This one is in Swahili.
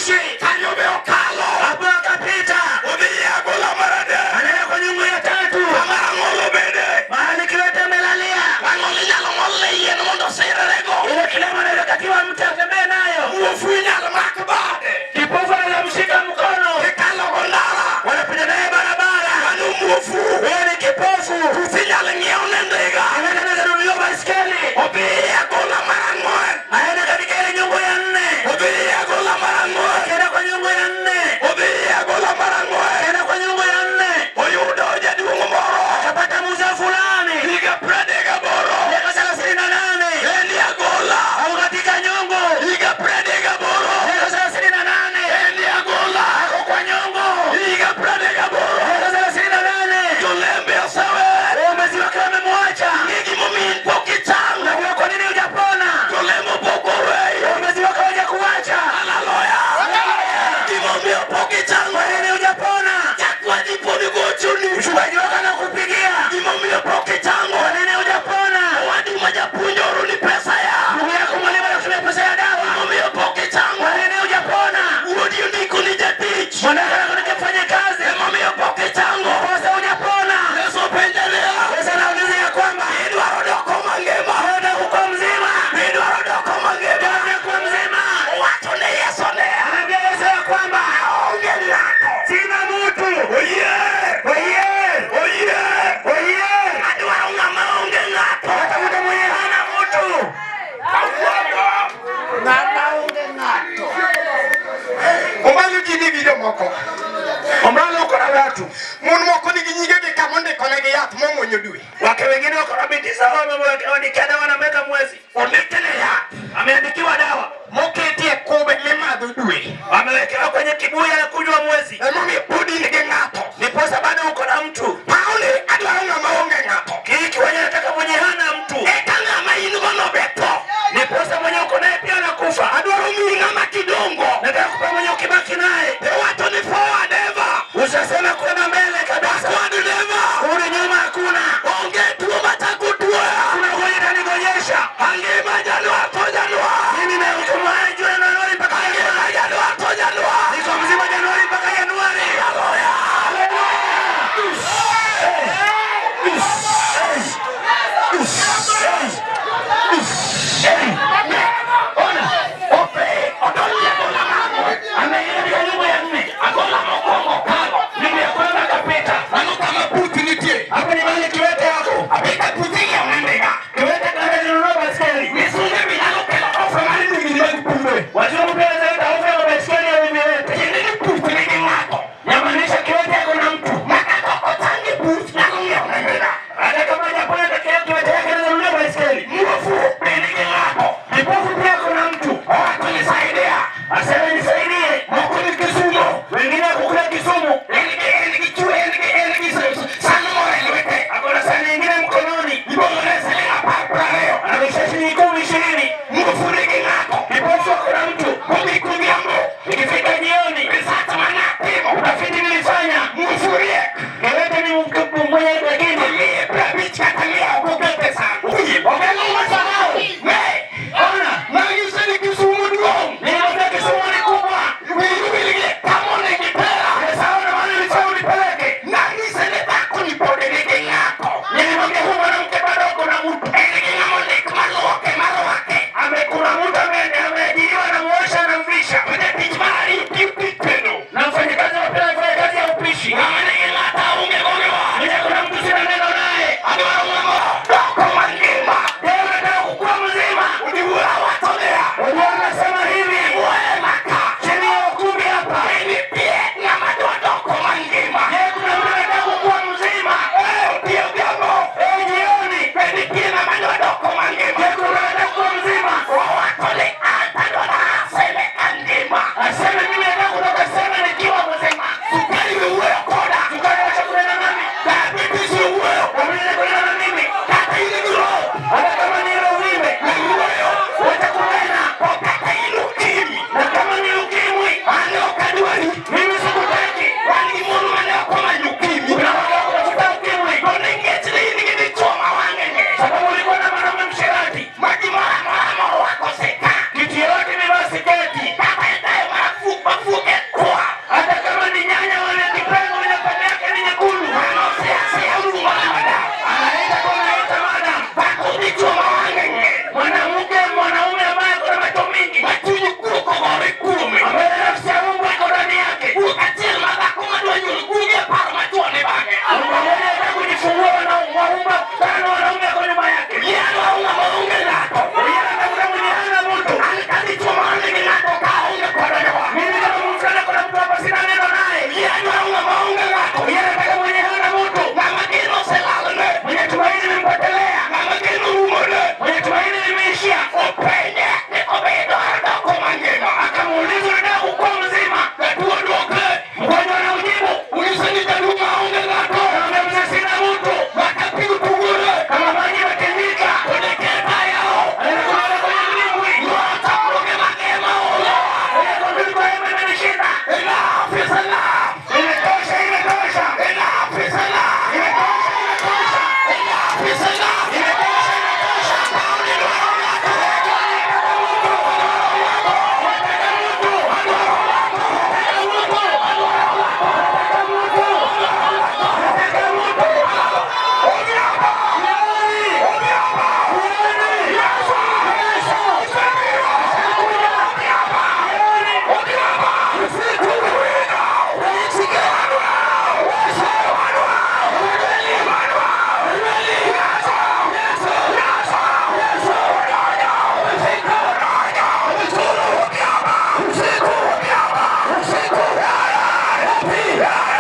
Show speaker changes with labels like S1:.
S1: kuishi.
S2: Kanyobe okalo.
S1: Hapo akapita.
S2: Udhiya gola marade.
S1: Anaenda kwa nyungu ya tatu.
S2: Kamara ngolo bede.
S1: Mahali kiwete amelalia.
S2: Ngolo nyalo ngole yeno mondo sirerego.
S1: Ile kilema anaweza katiwa mtu atembee nayo.
S2: Muofu nyalo makabade.
S1: Kipofu anamshika mkono.
S2: Kikalo gondara.
S1: Wanapita naye barabara.
S2: Manu muofu.
S1: Wewe ni kipofu.
S2: Kufinyalo ngeo nendega.
S1: Anaweza kununua baiskeli.
S2: Udhiya gola marang'wen.
S1: Aenda katika ile nyungu ya 4.
S2: Udhiya gola marang'wen.
S1: Akaenda kwa nyungu ya 4.
S2: Udhiya gola marang'wen.
S1: Akaenda kwa nyungu ya 4.
S2: Oyudo jaduong' moro.
S1: Akapata mzee fulani.
S2: Higa 38.
S1: Miaka 38.
S2: Endi agola.
S1: Au katika nyungu.
S2: Higa 38.
S1: Miaka 38.
S2: Endi agola.
S1: Ako kwa nyungu.
S2: Higa 38.
S1: Miaka 38.
S2: Jolembe asawe.
S1: Mwezi wake amemwacha.
S2: Ngigi mumin pokitang.
S1: Unajua kwa nini hujapona?
S2: Jolemo pokowei.
S1: Mwezi wake hajakuacha.
S2: Hallelujah. Ngimomio pokitang.
S1: Kwa nini hujapona?
S2: Chakwa jiponi gochuni.
S1: Mchungaji wako anakupigia.
S2: Ngimomio pokitang.
S1: Kwa nini hujapona?
S2: Wadi majapunjoro ni pesa ya.
S1: Ndugu yako mwalimu anakutumia pesa ya dawa.
S2: Ngimomio pokitang.
S1: Kwa nini hujapona?
S2: Wodi ndiko ni jatich.
S1: Mwanaka anakufanya kazi.
S2: Ngimomio pokitang.
S1: Kosa hujapona.
S2: Yesu pendelea.
S1: Yesu anauliza ya kwamba
S2: Edwaro doko mangema.
S1: unataka kuwa mzima.
S2: Edwaro doko mangema.
S1: Unataka kuwa mzima.
S2: Watu ni Yesu nea.
S1: Anaambia Yesu ya kwamba
S2: Aonge nako.
S1: sina mtu.
S2: Oye.
S1: Oye.
S2: Oye.
S1: Oye.
S2: Edwaro ngama onge nako.
S1: Atafuta mwenye hana mtu.
S2: Kawuono. Ngama onge nako. Omalo jini video moko.
S1: Omralo uko na watu.
S2: Mon moko nigi nyigegi kamonde konegi yath momwonyo dwe.
S1: Wake wengine wako na binti zao wameandikia dawa na mega mwezi.
S2: Ondikene yath.
S1: Ameandikiwa dawa.
S2: Moketie kube mimadho dwe.
S1: Amewekewa kwenye kibuyu na kunywa mwezi.
S2: Emomiyo pudi nigi ng'ato.
S1: Niposa bado uko na mtu.
S2: Pauli adwaro ng'ama onge ng'ato.
S1: Kiki wenye nataka mwenye hana mtu.
S2: Eka ng'ama in gono beto.
S1: Niposa mwenye uko naye pia anakufa.
S2: Adwaro miyi ng'ama kidongo.
S1: Nataka kupa mwenye ukibaki naye.
S2: Wacho ni forward ever.
S1: Usasema kwenda mbele kabisa.
S2: Backward never.
S1: Kurudi nyuma hakuna.
S2: Onge tuo matakutuoya.
S1: Kuna ugonjwa utanigonjesha.
S2: Angima Januar to Januar.
S1: Mimi nahukumu haya juu ya Januari mpaka
S2: Angima Januar to Januar.
S1: niko mzima Januari mpaka Januari. Fire!